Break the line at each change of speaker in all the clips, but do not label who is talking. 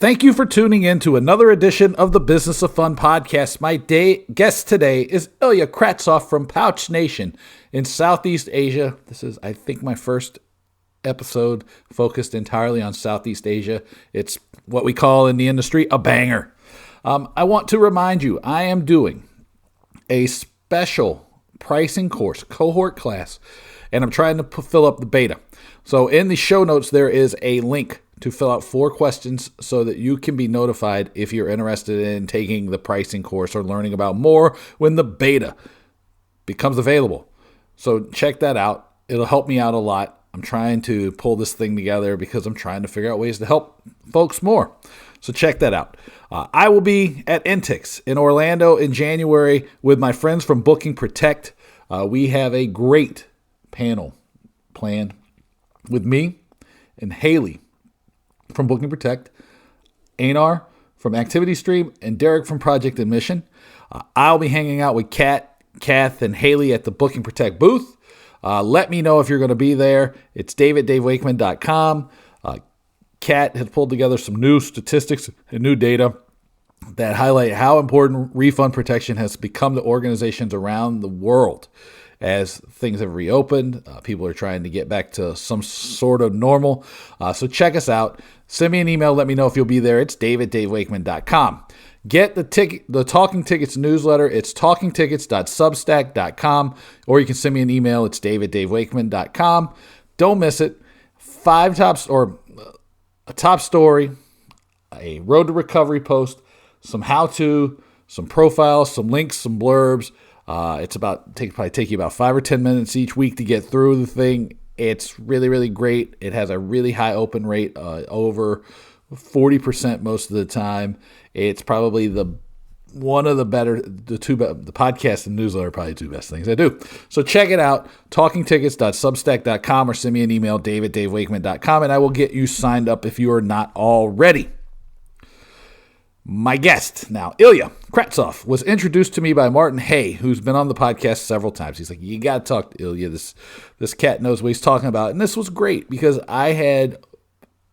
Thank you for tuning in to another edition of the Business of Fun podcast. My guest today is Ilya Kratsov from PouchNation in Southeast Asia. This is, I think, my first episode focused entirely on Southeast Asia. It's what we call in the industry a banger. I want to remind you, I am doing a special pricing course, cohort class, and I'm trying to fill up the beta. So in the show notes, there is a link to fill out 4 questions so that you can be notified if you're interested in taking the pricing course or learning about more when the beta becomes available. So check that out. It'll help me out a lot. I'm trying to pull this thing together because I'm trying to figure out ways to help folks more. So check that out. I will be at INTIX in Orlando in January with my friends from Booking Protect. We have a great panel planned with me and Hayley from Booking Protect, Einar from Activity Stream, and Derek from Project Admission. I'll be hanging out with Cath, and Hayley at the Booking Protect booth. Let me know if you're going to be there. It's dave@davewakeman.com. Cath has pulled together some new statistics and new data that highlight how important refund protection has become to organizations around the world. As things have reopened, people are trying to get back to some sort of normal. So check us out. Send me an email. Let me know if you'll be there. It's dave@davewakeman.com. Get the Talking Tickets newsletter. It's talkingtickets.substack.com. Or you can send me an email. It's dave@davewakeman.com. Don't miss it. A top story, a road to recovery post, some how-to, some profiles, some links, some blurbs. It's probably take you about 5 or 10 minutes each week to get through the thing. It's really, really great. It has a really high open rate, over 40% most of the time. It's probably one of the better, the podcast and newsletter are probably the 2 best things I do. So check it out, talkingtickets.substack.com, or send me an email, dave@davewakeman.com, and I will get you signed up if you are not already. My guest now, Ilya Kratsov, was introduced to me by Martin Hay, who's been on the podcast several times. He's like, you got to talk to Ilya. This cat knows what he's talking about. And this was great because I had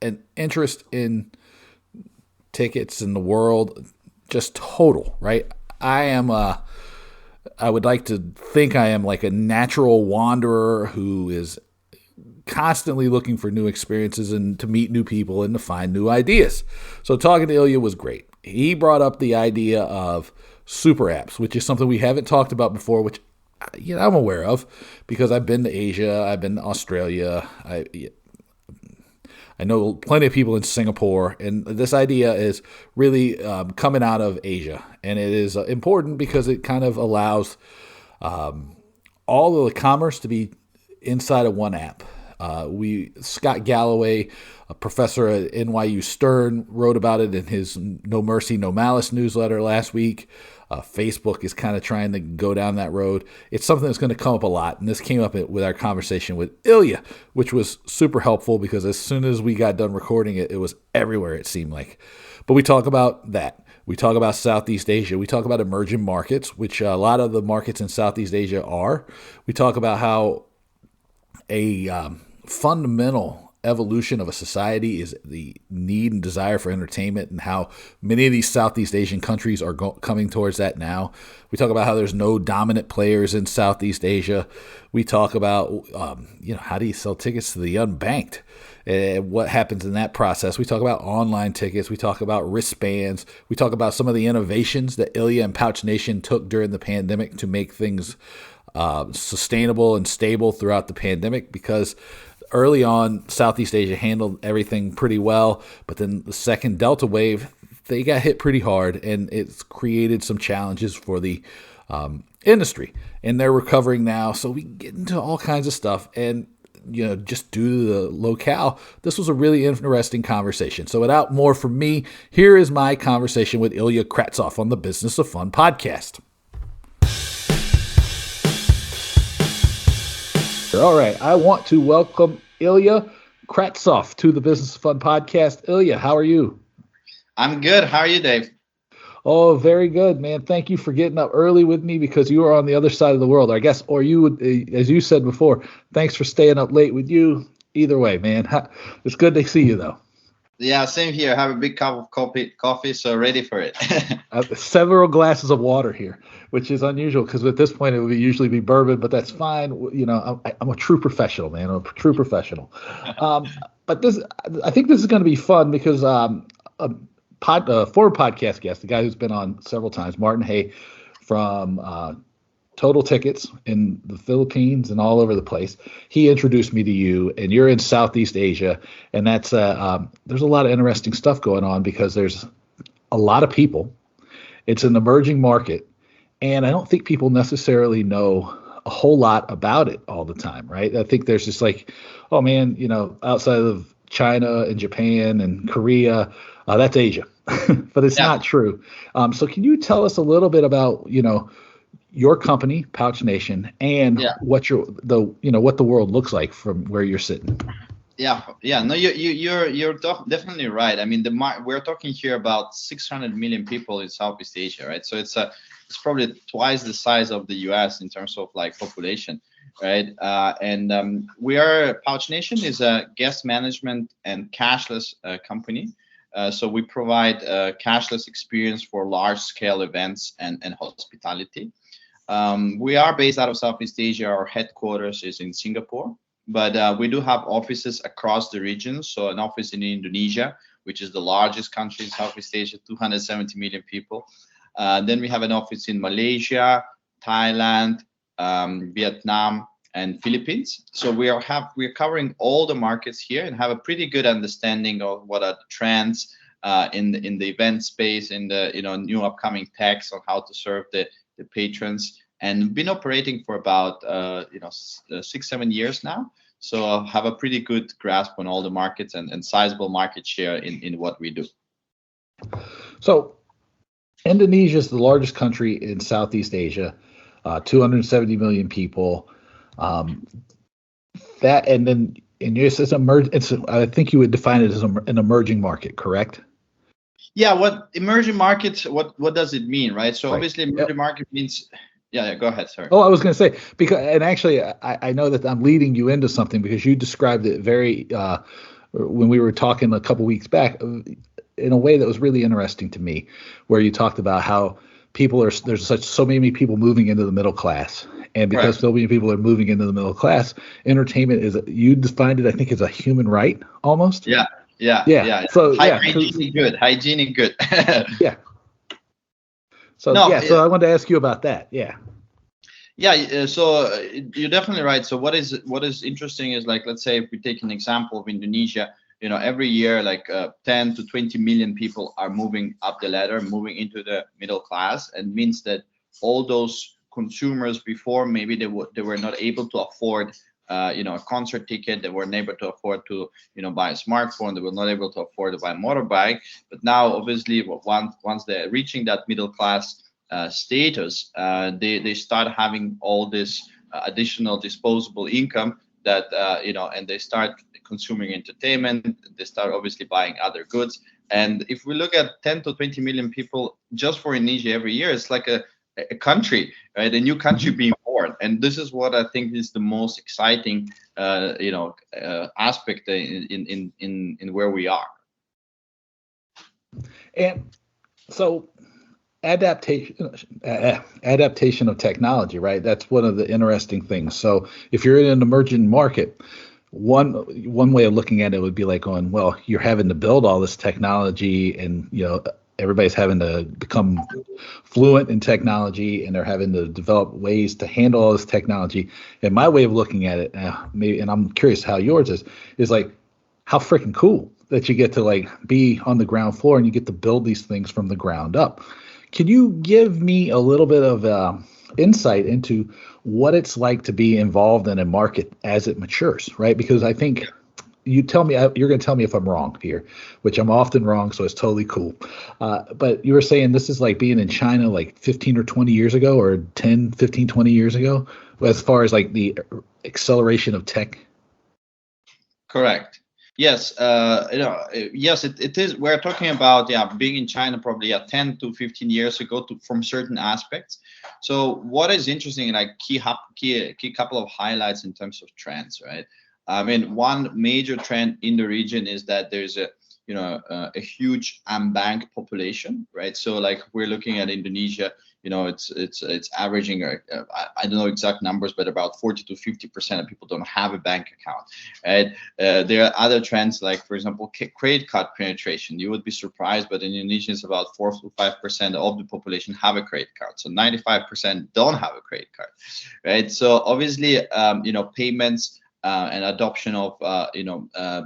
an interest in tickets in the world, just total, right? I would like to think I am like a natural wanderer who is constantly looking for new experiences and to meet new people and to find new ideas. So talking to Ilya was great. He brought up the idea of super apps, which is something we haven't talked about before, which I'm aware of because I've been to Asia, I've been to Australia, I know plenty of people in Singapore, and this idea is really coming out of Asia, and it is important because it kind of allows all of the commerce to be inside of one app. Scott Galloway, a professor at NYU Stern, wrote about it in his No Mercy, No Malice newsletter last week. Facebook is kind of trying to go down that road. It's something that's going to come up a lot, and this came up with our conversation with Ilya, which was super helpful because as soon as we got done recording it, it was everywhere, it seemed like. But we talk about that. We talk about Southeast Asia. We talk about emerging markets, which a lot of the markets in Southeast Asia are. We talk about how a fundamental evolution of a society is the need and desire for entertainment, and how many of these Southeast Asian countries are coming towards that now. We talk about how there's no dominant players in Southeast Asia. We talk about, how do you sell tickets to the unbanked? What happens in that process? We talk about online tickets. We talk about wristbands. We talk about some of the innovations that Ilya and PouchNation took during the pandemic to make things sustainable and stable throughout the pandemic, because early on, Southeast Asia handled everything pretty well, but then the second Delta wave, they got hit pretty hard, and it's created some challenges for the industry, and they're recovering now. So we get into all kinds of stuff, and just due to the locale, this was a really interesting conversation. So without more from me, here is my conversation with Ilya Kratsov on the Business of Fun podcast. All right, I want to welcome Ilya Kratsov to the Business of Fun podcast. Ilya, how are you?
I'm good. How are you, Dave?
Oh, very good, man. Thank you for getting up early with me because you are on the other side of the world, I guess, or you would, as you said before, thanks for staying up late with you. Either way, man, it's good to see you, though.
Yeah, same here. Have a big cup of coffee, so ready for it.
Several glasses of water here, which is unusual because at this point it would usually be bourbon, but that's fine. You know, I'm a true professional, man. I'm a true professional. But I think this is going to be fun because a former podcast guest, the guy who's been on several times, Martin Hay from Total Tickets in the Philippines and all over the place. He introduced me to you, and you're in Southeast Asia, and that's there's a lot of interesting stuff going on because there's a lot of people. It's an emerging market, and I don't think people necessarily know a whole lot about it all the time, right? I think there's just like, oh man, you know, outside of China and Japan and Korea, that's Asia, but it's
Yeah.
not true. So can you tell us a little bit about, you know, your company, PouchNation, and
Yeah.
what what the world looks like from where you're sitting?
Yeah. No, you're definitely right. I mean, we're talking here about 600 million people in Southeast Asia, right? So it's probably twice the size of the U.S. in terms of like population, right? And PouchNation is a guest management and cashless company. So we provide a cashless experience for large scale events and hospitality. We are based out of Southeast Asia. Our headquarters is in Singapore, but we do have offices across the region. So an office in Indonesia, which is the largest country in Southeast Asia, 270 million people. Then we have an office in Malaysia, Thailand, Vietnam, and Philippines. So we're covering all the markets here and have a pretty good understanding of what are the trends in the event space, in the new upcoming techs on how to serve the patrons, and been operating for about 6-7 years now. So I have a pretty good grasp on all the markets and sizable market share in what we do.
So Indonesia is the largest country in Southeast Asia, 270 million people. That and then and yes, I think you would define it as an emerging market, correct?
Yeah, what emerging markets? What does it mean, right? So
Right.
obviously, emerging market means. Yeah. Go ahead. Sorry.
Oh, I was going to say and actually, I know that I'm leading you into something because you described it very when we were talking a couple weeks back in a way that was really interesting to me, where you talked about how there's so many people moving into the middle class, and because so many people are moving into the middle class, entertainment you defined it, I think, as a human right almost.
Yeah.
So
hygienic good.
Yeah. So so I wanted to ask you about that. Yeah.
So you're definitely right. So what is interesting is, like, let's say if we take an example of Indonesia, every year like 10 to 20 million people are moving up the ladder, moving into the middle class, and means that all those consumers before, maybe they were not able to afford a concert ticket, they weren't able to afford to buy a smartphone, they were not able to afford to buy a motorbike. But now obviously once they're reaching that middle class status, they start having all this additional disposable income that and they start consuming entertainment, they start obviously buying other goods. And if we look at 10 to 20 million people just for Indonesia every year, it's like a country, right? A new country being born. And this is what I think is the most exciting aspect in where we are.
And so adaptation of technology, right? That's one of the interesting things. So if you're in an emerging market, one way of looking at it would be like going, well, you're having to build all this technology, and everybody's having to become fluent in technology, and they're having to develop ways to handle all this technology. And my way of looking at it, maybe, and I'm curious how yours is like, how freaking cool that you get to like be on the ground floor and you get to build these things from the ground up. Can you give me a little bit of insight into what it's like to be involved in a market as it matures, right? Because I think you're going to tell me if I'm wrong here, which I'm often wrong, so it's totally cool. But you were saying this is like being in China like 15 or 20 years ago, or 10, 15, 20 years ago, as far as like the acceleration of tech.
Correct. Yes, yes, it is. We're talking about being in China probably 10 to 15 years ago from certain aspects. So what is interesting, like key couple of highlights in terms of trends, right? I mean, one major trend in the region is that there's a a huge unbanked population, right? So like we're looking at Indonesia, it's averaging, I don't know exact numbers, but about 40 to 50% of people don't have a bank account, right? There are other trends, like for example, credit card penetration. You would be surprised, but in Indonesia, it's about 4 to 5% of the population have a credit card. So 95% don't have a credit card, right? So obviously, payments and adoption of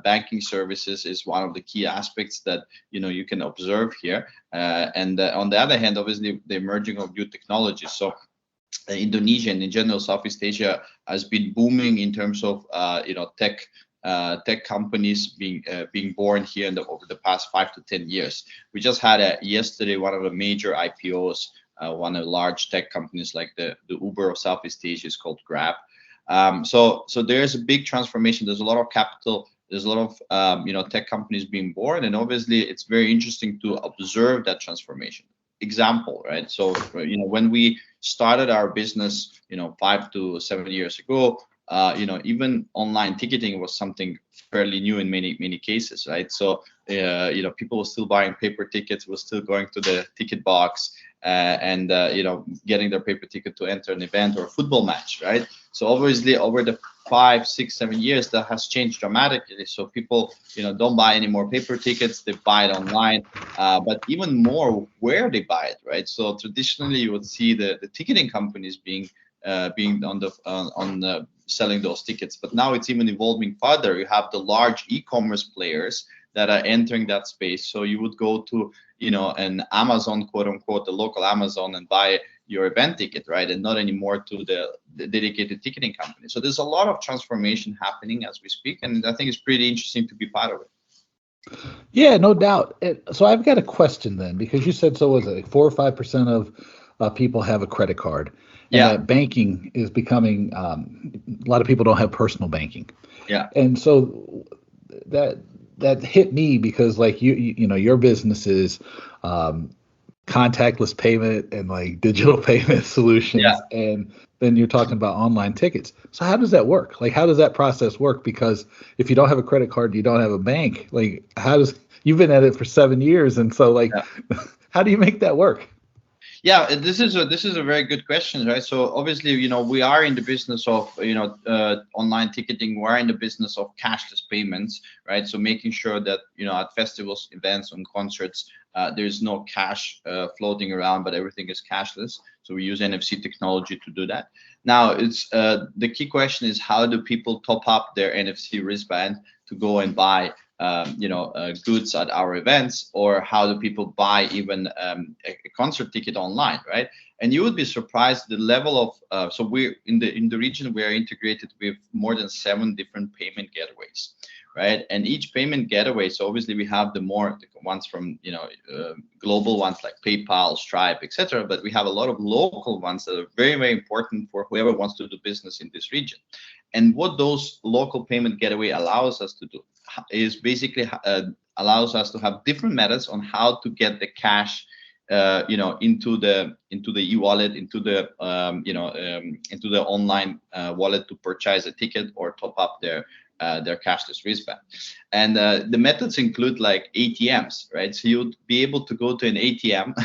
banking services is one of the key aspects that you can observe here. And on the other hand, obviously, the emerging of new technologies. So Indonesia and in general Southeast Asia has been booming in terms of tech companies being born here over the past 5 to 10 years. We just had yesterday one of the major IPOs. One of the large tech companies like the Uber of Southeast Asia is called Grab. So there's a big transformation. There's a lot of capital. There's a lot of tech companies being born, and obviously it's very interesting to observe that transformation. Example, right? So when we started our business, 5 to 7 years ago, even online ticketing was something fairly new in many cases, right? So people were still buying paper tickets, were still going to the ticket box and getting their paper ticket to enter an event or a football match, right? So obviously over the 5, 6, 7 years, that has changed dramatically. So people don't buy any more paper tickets, they buy it online, but even more where they buy it, right? So traditionally you would see the ticketing companies being on the selling those tickets, but now it's even evolving further. You have the large e-commerce players that are entering that space. So you would go to an Amazon, quote unquote, the local Amazon, and buy your event ticket, right? And not anymore to the dedicated ticketing company. So there's a lot of transformation happening as we speak, and I think it's pretty interesting to be part of it.
Yeah, no doubt. So I've got a question then, because you said, so was it like 4 or 5% of people have a credit card, and that banking is becoming a lot of people don't have personal banking.
Yeah.
And so that hit me because like your business is contactless payment and like digital payment solutions, and then you're talking about online tickets. So how does that work? Like, how does that process work? Because if you don't have a credit card, you don't have a bank. Like, you've been at it for 7 years, and so like, how do you make that work?
Yeah, this is a very good question, right? So obviously, we are in the business of online ticketing. We're in the business of cashless payments, right? So making sure that at festivals, events, and concerts, there's no cash floating around, but everything is cashless. So we use NFC technology to do that. Now, it's the key question is, how do people top up their NFC wristband to go and buy goods at our events, or how do people buy even a concert ticket online, right? And you would be surprised the level of so we're in the region, we are integrated with more than 7 different payment gateways, right? And each payment gateway, so obviously we have the ones from global ones like PayPal, Stripe, etc., but we have a lot of local ones that are very, very important for whoever wants to do business in this region. And what those local payment gateway allows us to do is basically allows us to have different methods on how to get the cash into the e-wallet, into the online wallet to purchase a ticket or top up their cashless wristband. And the methods include like ATMs, right? So you'd be able to go to an ATM,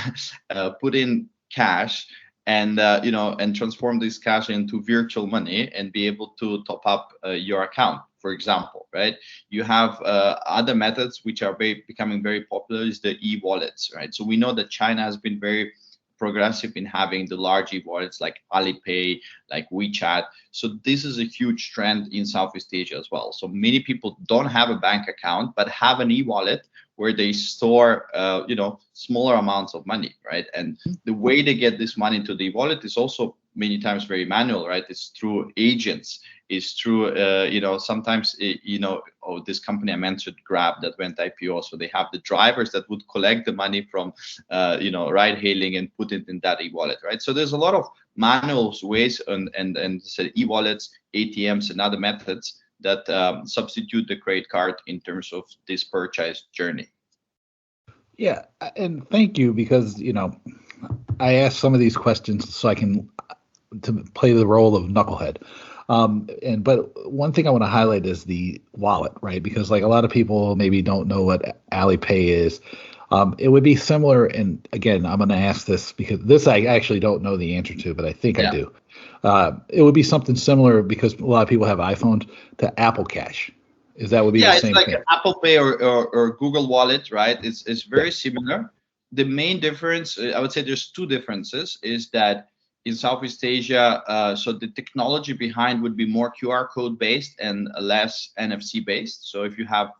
put in cash, and and transform this cash into virtual money and be able to top up your account, for example, right? You have other methods which are becoming very popular, is the e-wallets, right? So we know that China has been very progressive in having the large e-wallets like Alipay, like WeChat. So this is a huge trend in Southeast Asia as well. So many people don't have a bank account, but have an e-wallet where they store, smaller amounts of money, right? And the way they get this money to the wallet is also many times very manual, right? It's through agents, it's through, sometimes, this company I mentioned, Grab, that went IPO. So they have the drivers that would collect the money from, ride hailing and put it in that e-wallet, right? So there's a lot of manual ways and e-wallets, ATMs, and other methods that substitute the credit card in terms of this purchase journey.
Yeah, and thank you, because I asked some of these questions so I can to play the role of knucklehead. But one thing I want to highlight is the wallet, right? Because like a lot of people maybe don't know what Alipay is. It would be similar, and again, I'm going to ask this because this I actually don't know the answer to, but I think I
Yeah.
do. It would be something similar because a lot of people have iPhones to Apple Cash. Is that would be the
Yeah, it's
same
like
thing?
Apple Pay or Google Wallet, right? It's
Yeah.
very similar. The main difference, I would say there's two differences, is that in Southeast Asia, so the technology behind would be more QR code based and less NFC based. So if you have,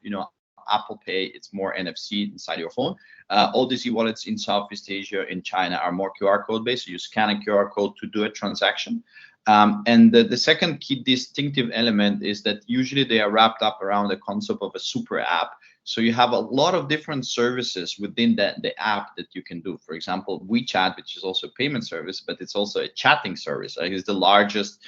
Apple Pay, it's more NFC inside your phone. All these e-wallets in Southeast Asia, in China, are more QR code based. So you scan a QR code to do a transaction. And the second key distinctive element is that usually they are wrapped up around the concept of a super app. So you have a lot of different services within the app that you can do. For example, WeChat, which is also a payment service, but it's also a chatting service. Right? It's the largest,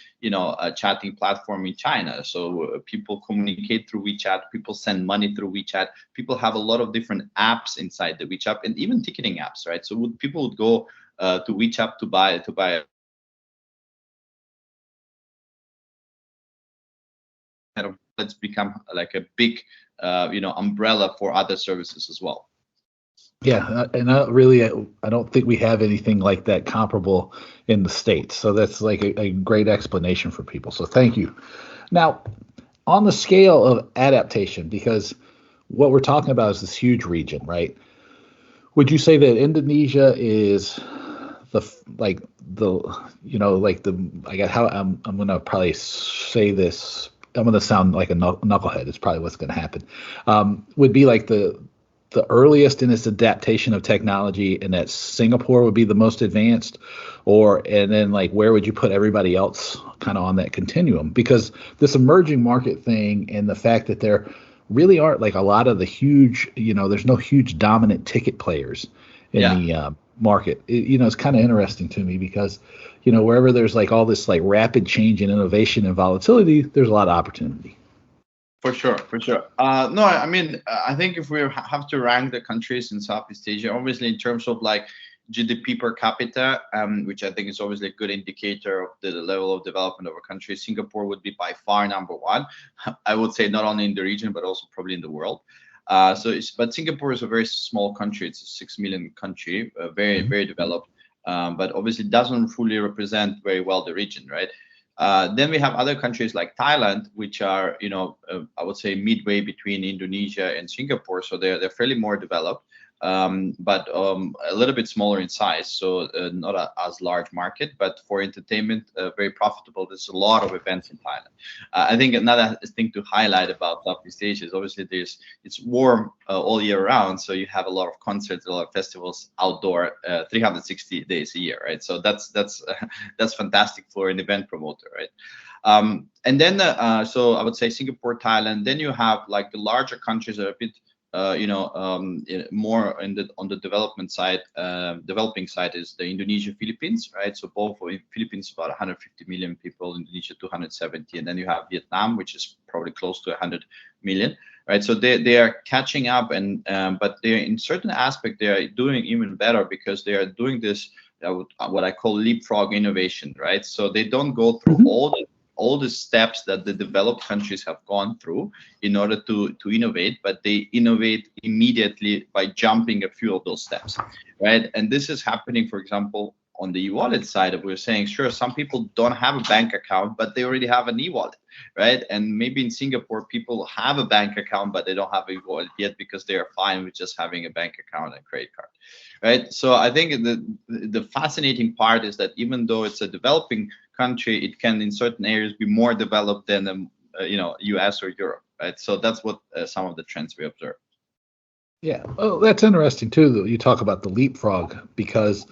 chatting platform in China. So people communicate through WeChat. People send money through WeChat. People have a lot of different apps inside the WeChat, and even ticketing apps, right? So people would go to WeChat to buy let's become like a big umbrella for other services as well.
Yeah, and I don't think we have anything like that comparable in the States. So that's like a great explanation for people. So thank you. Now, on the scale of adaptation, because what we're talking about is this huge region, right? Would you say that Indonesia is I got how I'm gonna probably say this. I'm gonna sound like a knucklehead. It's probably what's gonna happen. Would be like the earliest in its adaptation of technology, and that Singapore would be the most advanced, and then like where would you put everybody else kind of on that continuum? Because this emerging market thing and the fact that there really aren't like a lot of the huge, there's no huge dominant ticket players in
Yeah.
the market. It's kind of interesting to me because, wherever there's like all this like rapid change and innovation and volatility, there's a lot of opportunity.
For sure, for sure. No, I mean, I think if we have to rank the countries in Southeast Asia, obviously in terms of like GDP per capita, which I think is obviously a good indicator of the level of development of a country, Singapore would be by far number one. I would say not only in the region, but also probably in the world. But Singapore is a very small country. It's a 6 million country, very, very developed, but obviously doesn't fully represent very well the region, right? Then we have other countries like Thailand, which are, I would say midway between Indonesia and Singapore. So they're fairly more developed, but a little bit smaller in size. So not as large market, but for entertainment, very profitable. There's a lot of events in Thailand. I think another thing to highlight about Southeast Asia is obviously it's warm all year round. So you have a lot of concerts, a lot of festivals outdoor, 360 days a year, right? So that's fantastic for an event promoter, right? And then so I would say Singapore, Thailand. Then you have like the larger countries that are a bit more on the development side. Developing side is the Indonesia, Philippines, right? So both Philippines about 150 million people, Indonesia 270, and then you have Vietnam, which is probably close to 100 million, right? So they are catching up, and but they're in certain aspect they are doing even better because they are doing this what I call leapfrog innovation, right? So they don't go through all the steps that the developed countries have gone through in order to innovate, but they innovate immediately by jumping a few of those steps, right? And this is happening, for example, on the e-wallet side. We're saying, sure, some people don't have a bank account, but they already have an e-wallet, right? And maybe in Singapore, people have a bank account, but they don't have a e-wallet yet because they are fine with just having a bank account and credit card, right? So I think the fascinating part is that even though it's a developing country, it can in certain areas be more developed than US or Europe, right? So that's what some of the trends we observe.
Yeah, oh, that's interesting too. That you talk about the leapfrog, because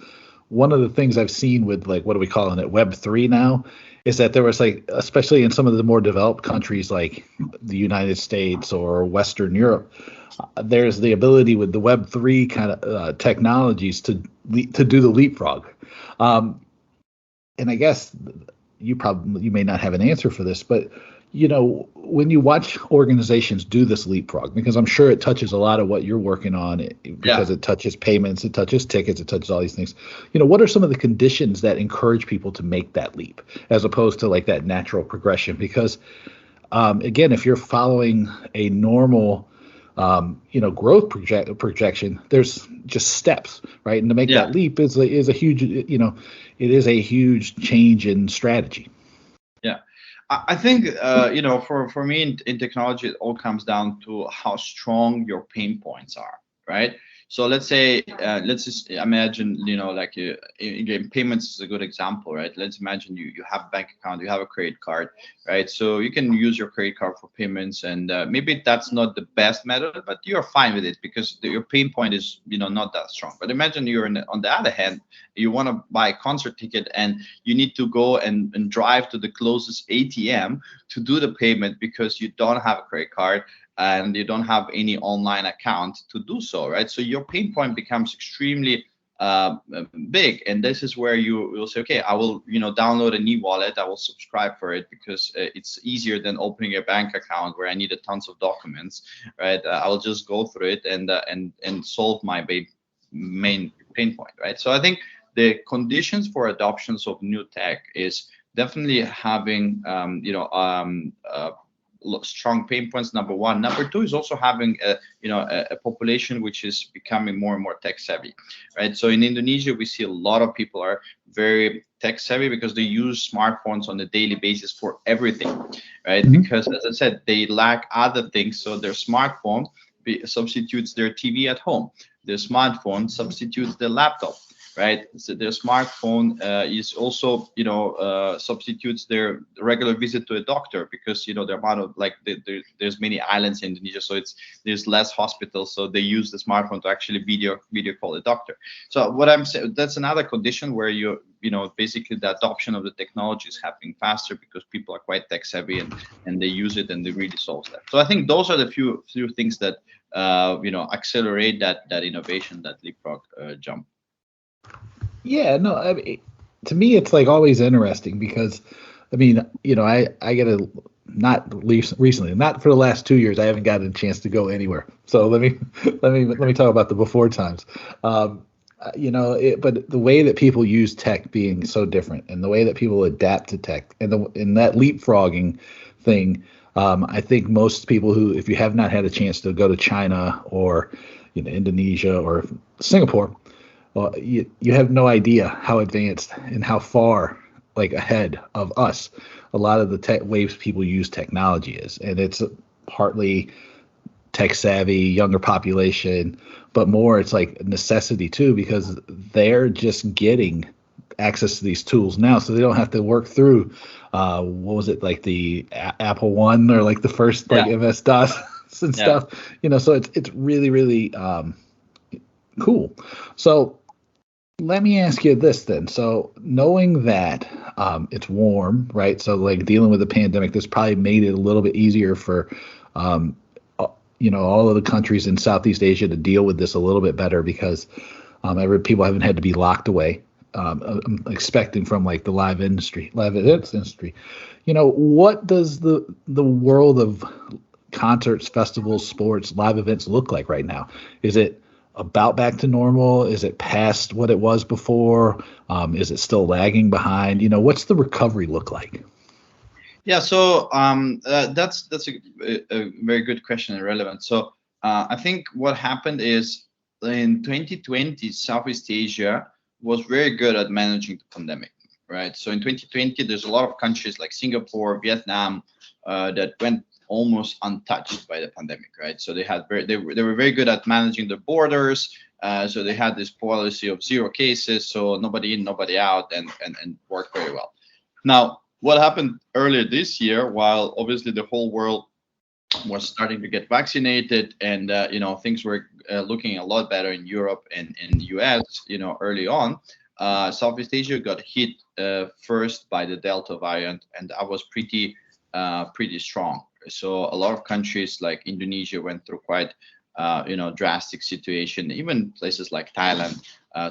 one of the things I've seen with like what are we calling it, Web3 now, is that there was like, especially in some of the more developed countries like the United States or Western Europe, there's the ability with the Web3 kind of technologies to do the leapfrog. And I guess you may not have an answer for this, but when you watch organizations do this leapfrog, because I'm sure it touches a lot of what you're working on, because
Yeah.
it touches payments, it touches tickets, it touches all these things. What are some of the conditions that encourage people to make that leap, as opposed to like that natural progression? Because again, if you're following a normal, growth projection, there's just steps, right? And to make
Yeah.
that leap is a huge, it is a huge change in strategy.
Yeah. I think for me in technology, it all comes down to how strong your pain points are, right? So let's say let's just imagine, like again, payments is a good example, right? Let's imagine you have a bank account, you have a credit card, right? So you can use your credit card for payments, and maybe that's not the best method, but you're fine with it because your pain point is not that strong. But imagine you're on the other hand, you want to buy a concert ticket and you need to go and drive to the closest ATM to do the payment because you don't have a credit card and you don't have any online account to do so, right? So your pain point becomes extremely uh, big, and this is where you will say, okay, I will download an e-wallet, I will subscribe for it because it's easier than opening a bank account where I needed tons of documents, right? I will just go through it and solve my main pain point, right? So I think the conditions for adoptions of new tech is definitely having strong pain points, number one. Number two is also having a population which is becoming more and more tech savvy, right? So in Indonesia we see a lot of people are very tech savvy because they use smartphones on a daily basis for everything, right?
Mhm.
Because as I said, they lack other things, so their smartphone substitutes their TV at home, their smartphone substitutes their laptop, right? So their smartphone is also, substitutes their regular visit to a doctor because, the amount of there's many islands in Indonesia, so there's less hospitals, so they use the smartphone to actually video call a doctor. So what I'm saying, that's another condition where basically the adoption of the technology is happening faster because people are quite tech savvy and they use it and they really solve that. So I think those are the few things that accelerate that innovation, that leapfrog jump.
Yeah, no, I mean, to me, it's like always interesting because, I mean, I get a not least recently, not for the last 2 years, I haven't gotten a chance to go anywhere. So let me talk about the before times. But the way that people use tech being so different, and the way that people adapt to tech, and that leapfrogging thing, I think most people who, if you have not had a chance to go to China or Indonesia or Singapore, well, you have no idea how advanced and how far like ahead of us a lot of the tech ways people use technology is, and it's partly tech savvy, younger population, but more it's like necessity too because they're just getting access to these tools now, so they don't have to work through what was it like the Apple One or like the first like
Yeah.
MS DOS and
Yeah.
stuff, So it's really really cool. So let me ask you this then. So, knowing that it's warm, right? So, like dealing with the pandemic, this probably made it a little bit easier for, um, all of the countries in Southeast Asia to deal with this a little bit better because people haven't had to be locked away. I'm expecting from like the live events industry. What does the world of concerts, festivals, sports, live events look like right now? Is it about back to normal? Is it past what it was before? Is it still lagging behind? What's the recovery look like?
Yeah, so that's a very good question and relevant. So I think what happened is in 2020, Southeast Asia was very good at managing the pandemic, right? So in 2020, there's a lot of countries like Singapore, Vietnam, that went almost untouched by the pandemic, right? So they were very good at managing the borders. So they had this policy of zero cases, so nobody in, nobody out, and worked very well. Now, what happened earlier this year, while obviously the whole world was starting to get vaccinated and things were looking a lot better in Europe and in the US, early on, Southeast Asia got hit first by the Delta variant, and that was pretty strong. So a lot of countries like Indonesia went through quite drastic situation. Even places like Thailand,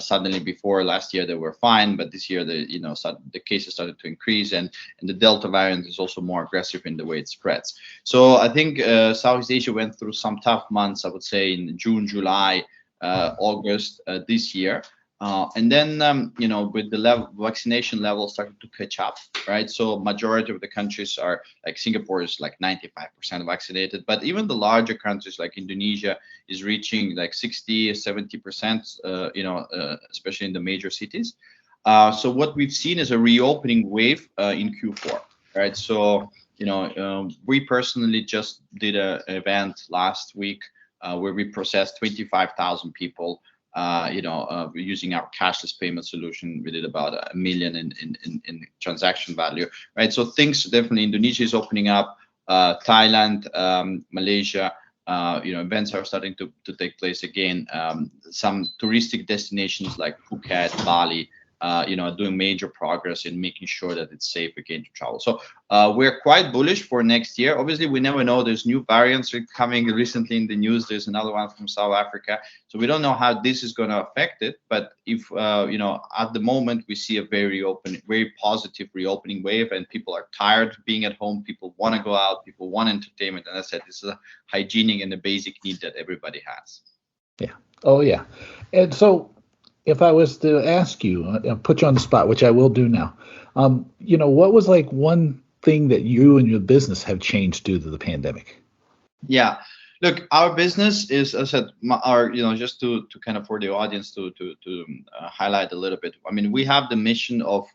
suddenly before last year they were fine, but this year the cases started to increase, and the Delta variant is also more aggressive in the way it spreads. So I think Southeast Asia went through some tough months, I would say, in June, July, August this year. And then, with the vaccination level starting to catch up, right? So majority of the countries are like Singapore is like 95% vaccinated, but even the larger countries like Indonesia is reaching like 60, 70%, especially in the major cities. So what we've seen is a reopening wave in Q4, right? So, we personally just did an event last week where we processed 25,000 people using our cashless payment solution. We did about $1 million in transaction value, right? So things definitely, Indonesia is opening up, Thailand, Malaysia, events are starting to take place again. Some touristic destinations like Phuket, Bali, doing major progress in making sure that it's safe again to travel. So we're quite bullish for next year. Obviously, we never know. There's new variants coming recently in the news. There's another one from South Africa. So we don't know how this is going to affect it. But if, at the moment, we see a very positive reopening wave, and people are tired of being at home. People want to go out. People want entertainment. And as I said, this is a hygienic and a basic need that everybody has.
Yeah. Oh, yeah. And so, if I was to ask you, put you on the spot, which I will do now, what was like one thing that you and your business have changed due to the pandemic?
Yeah, look, our business is, as I said, just to kind of for the audience to highlight a little bit. I mean, we have the mission of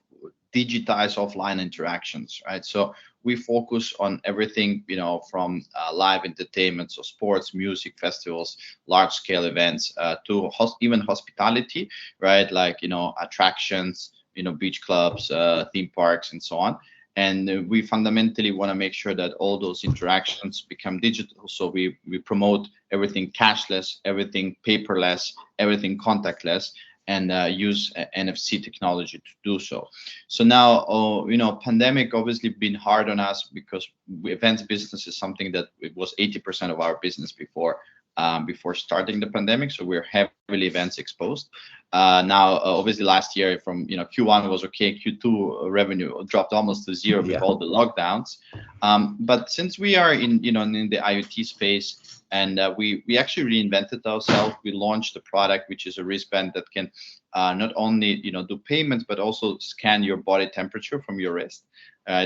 digitize offline interactions, right? So we focus on everything, from live entertainment, so sports, music, festivals, large scale events, to even hospitality, right? Like, attractions, beach clubs, theme parks, and so on. And we fundamentally want to make sure that all those interactions become digital. So we promote everything cashless, everything paperless, everything contactless, and use NFC technology to do so. So now, pandemic obviously been hard on us because events business is something that it was 80% of our business before starting the pandemic. So we're heavily events exposed. Now, obviously last year from, Q1 was okay. Q2 revenue dropped almost to zero with all the lockdowns. But since we are in the IoT space, and we actually reinvented ourselves. We launched a product which is a wristband that can not only do payments but also scan your body temperature from your wrist,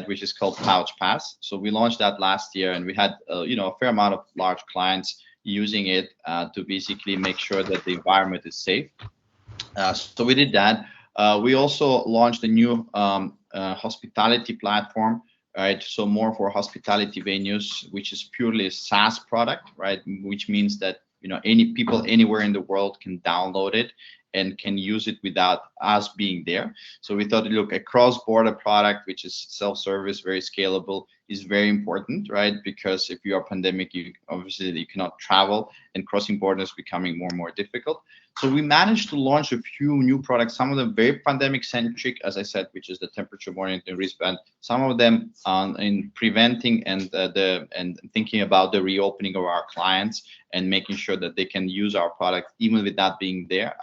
which is called PouchPass. So we launched that last year, and we had a fair amount of large clients using it to basically make sure that the environment is safe. So we did that. We also launched a new hospitality platform. Right, so more for hospitality venues, which is purely a SaaS product, right? Which means that any people anywhere in the world can download it and can use it without us being there. So we thought, look, a cross-border product, which is self-service, very scalable, is very important, right? Because if you are pandemic, you cannot travel, and crossing borders becoming more and more difficult. So we managed to launch a few new products, some of them very pandemic centric, as I said, which is the temperature monitoring wristband. Some of them in preventing and thinking about the reopening of our clients and making sure that they can use our product even without being there,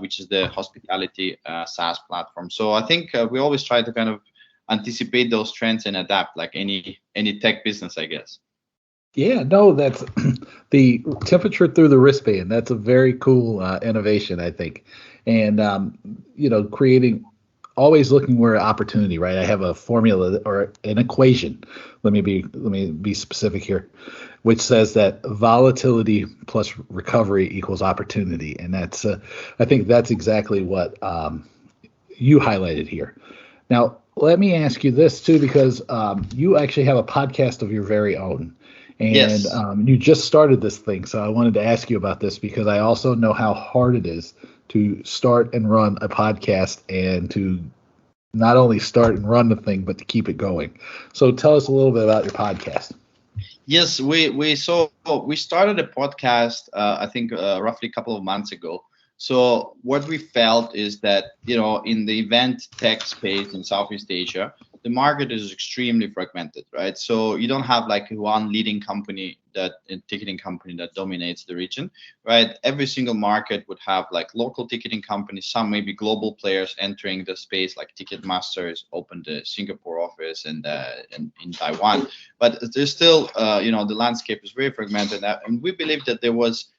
which is the hospitality SaaS platform. So I think we always try to kind of anticipate those trends and adapt, like any tech business, I guess.
Yeah, no, that's the temperature through the wristband. That's a very cool innovation, I think. And, creating, always looking where opportunity, right? I have a formula or an equation. Let me be specific here, which says that volatility plus recovery equals opportunity. And that's, I think that's exactly what you highlighted here. Now, let me ask you this too, because you actually have a podcast of your very own. And
yes.
You just started this thing, so I wanted to ask you about this because I also know how hard it is to start and run a podcast and to not only start and run the thing, but to keep it going. So tell us a little bit about your podcast.
Yes, we started a podcast, I think roughly a couple of months ago. So what we felt is that, in the event tech space in Southeast Asia, the market is extremely fragmented, right? So you don't have like one leading company that ticketing company that dominates the region, right? Every single market would have like local ticketing companies, some maybe global players entering the space, like Ticketmaster has opened the Singapore office and in Taiwan, but there's still, the landscape is very fragmented, and we believe that there was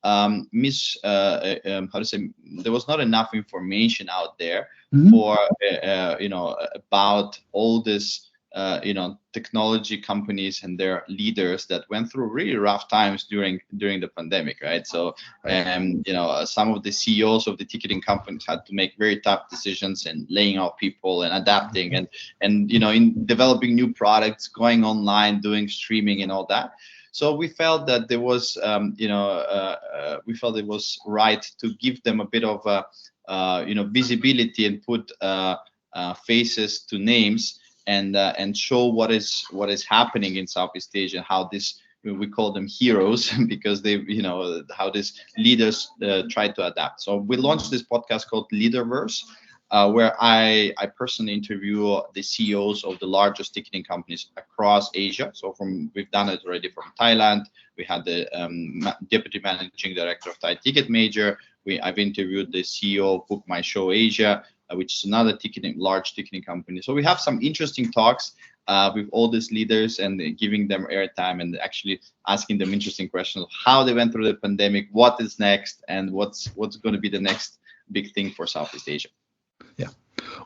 how to say, there was not enough information out there for about all this technology companies and their leaders that went through really rough times during the pandemic, right? So some of the CEOs of the ticketing companies had to make very tough decisions and laying off people and adapting and in developing new products, going online, doing streaming and all that. So we felt that there was, we felt it was right to give them a bit of visibility and put faces to names and show what is happening in Southeast Asia, how this, we call them heroes because they, how these leaders try to adapt. So we launched this podcast called Leaderverse, where I personally interview the CEOs of the largest ticketing companies across Asia. So we've done it already from Thailand. We had the deputy managing director of Thai Ticket Major. I've interviewed the CEO of Book My Show Asia, which is another large ticketing company. So we have some interesting talks with all these leaders and giving them airtime and actually asking them interesting questions of how they went through the pandemic, what is next, and what's going to be the next big thing for Southeast Asia.
Yeah.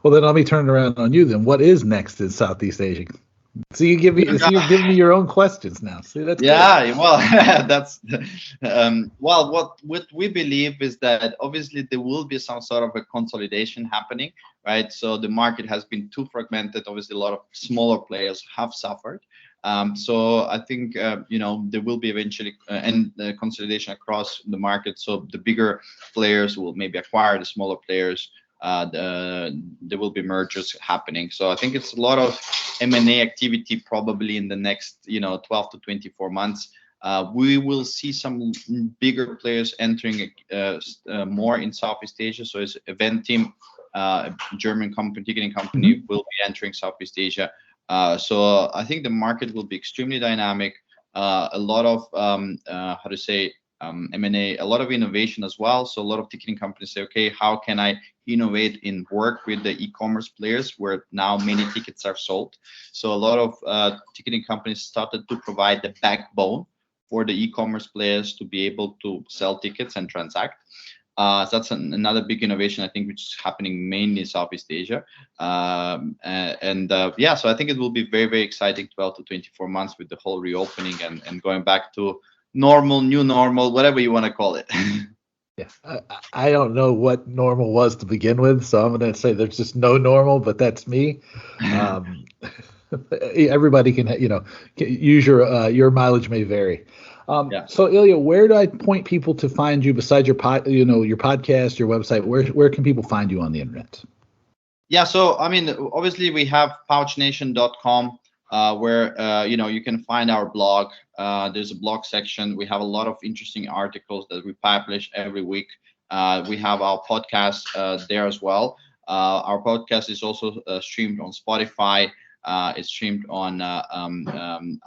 Well, then let me turn it around on you. Then, what is next in Southeast Asia? So you're giving me your own questions now. See, that's good.
Well, that's what we believe is that obviously there will be some sort of a consolidation happening, right? So the market has been too fragmented. Obviously, a lot of smaller players have suffered. So I think there will be eventually consolidation across the market. So the bigger players will maybe acquire the smaller players. There will be mergers happening. So I think it's a lot of M&A activity probably in the next 12 to 24 months. We will see some bigger players entering more in Southeast Asia. So as Eventim, a German ticketing company, will be entering Southeast Asia. So I think the market will be extremely dynamic. A lot of M&A, a lot of innovation as well. So a lot of ticketing companies say, okay, how can I innovate and work with the e-commerce players where now many tickets are sold? So a lot of ticketing companies started to provide the backbone for the e-commerce players to be able to sell tickets and transact. So that's another big innovation, I think, which is happening mainly in Southeast Asia. So I think it will be very, very exciting 12 to 24 months with the whole reopening and going back to normal, new normal, whatever you want to call it.
Yeah, I don't know what normal was to begin with, so I'm going to say there's just no normal, but that's me. Everybody can, use your mileage may vary. So Ilya, where do I point people to find you besides your your podcast, your website? Where can people find you on the internet?
Yeah, so I mean, obviously we have PouchNation.com. Where you can find our blog. There's a blog section. We have a lot of interesting articles that we publish every week. We have our podcast there as well. Our podcast is also streamed on Spotify. It's streamed on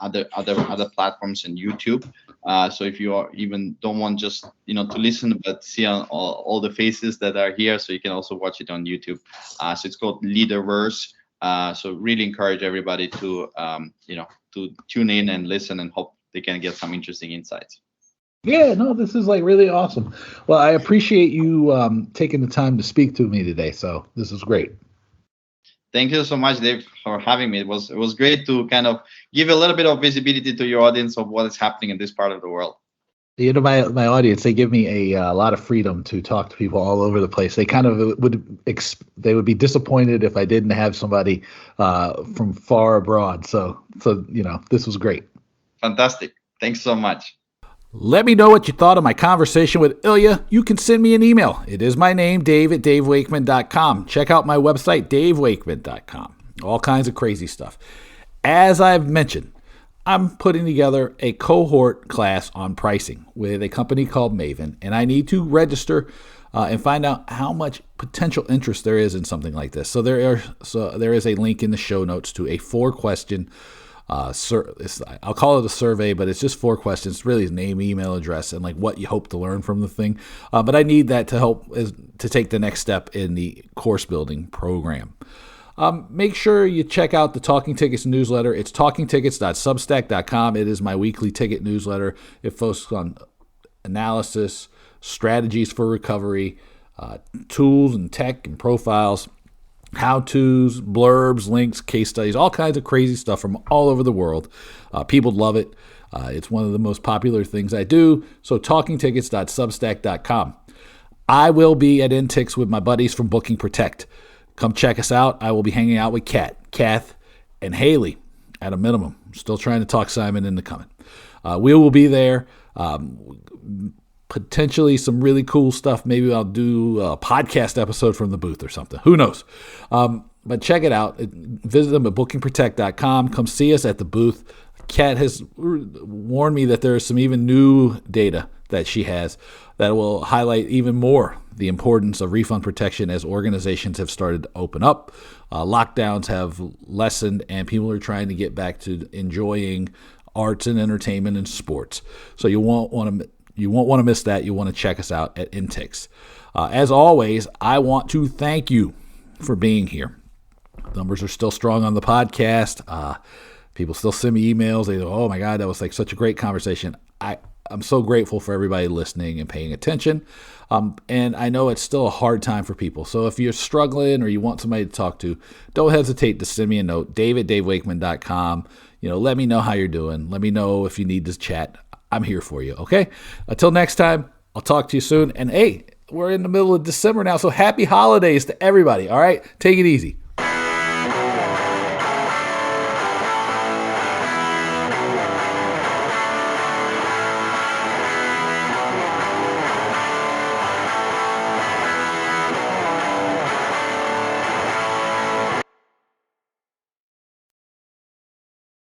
other platforms and YouTube. So if you even don't want just to listen but see all the faces that are here, so you can also watch it on YouTube. So it's called Leaderverse. So really encourage everybody to tune in and listen and hope they can get some interesting insights.
Yeah, no, this is like really awesome. Well, I appreciate you taking the time to speak to me today. So this is great.
Thank you so much, Dave, for having me. It was great to kind of give a little bit of visibility to your audience of what is happening in this part of the world.
My audience, they give me a lot of freedom to talk to people all over the place. They kind of would be disappointed if I didn't have somebody from far abroad. So this was great.
Fantastic. Thanks so much.
Let me know what you thought of my conversation with Ilya. You can send me an email. It is my name, Dave at davewakeman.com. Check out my website, davewakeman.com. All kinds of crazy stuff. As I've mentioned, I'm putting together a cohort class on pricing with a company called Maven, and I need to register and find out how much potential interest there is in something like this. So there is a link in the show notes to a 4-question. I'll call it a survey, but it's just 4 questions. It's really name, email, address, and like what you hope to learn from the thing. But I need that to help to take the next step in the course building program. Make sure you check out the Talking Tickets newsletter. It's talkingtickets.substack.com. It is my weekly ticket newsletter. It focuses on analysis, strategies for recovery, tools and tech and profiles, how-tos, blurbs, links, case studies, all kinds of crazy stuff from all over the world. People love it. It's one of the most popular things I do. So talkingtickets.substack.com. I will be at INTIX with my buddies from Booking Protect. Come check us out. I will be hanging out with Cath, and Hayley at a minimum. Still trying to talk Simon into coming. We will be there. Potentially some really cool stuff. Maybe I'll do a podcast episode from the booth or something. Who knows? But check it out. Visit them at bookingprotect.com. Come see us at the booth. Cath has warned me that there is some even new data that she has that will highlight even more the importance of refund protection as organizations have started to open up. Lockdowns have lessened, and people are trying to get back to enjoying arts and entertainment and sports. So you won't want to miss that. You want to check us out at INTIX. As always, I want to thank you for being here. Numbers are still strong on the podcast. People still send me emails. They go, "Oh my God, that was like such a great conversation." I'm so grateful for everybody listening and paying attention. And I know it's still a hard time for people. So if you're struggling or you want somebody to talk to, don't hesitate to send me a note, dave@davewakeman.com. Let me know how you're doing. Let me know if you need to chat. I'm here for you, okay? Until next time, I'll talk to you soon. And hey, we're in the middle of December now, so happy holidays to everybody, all right? Take it easy.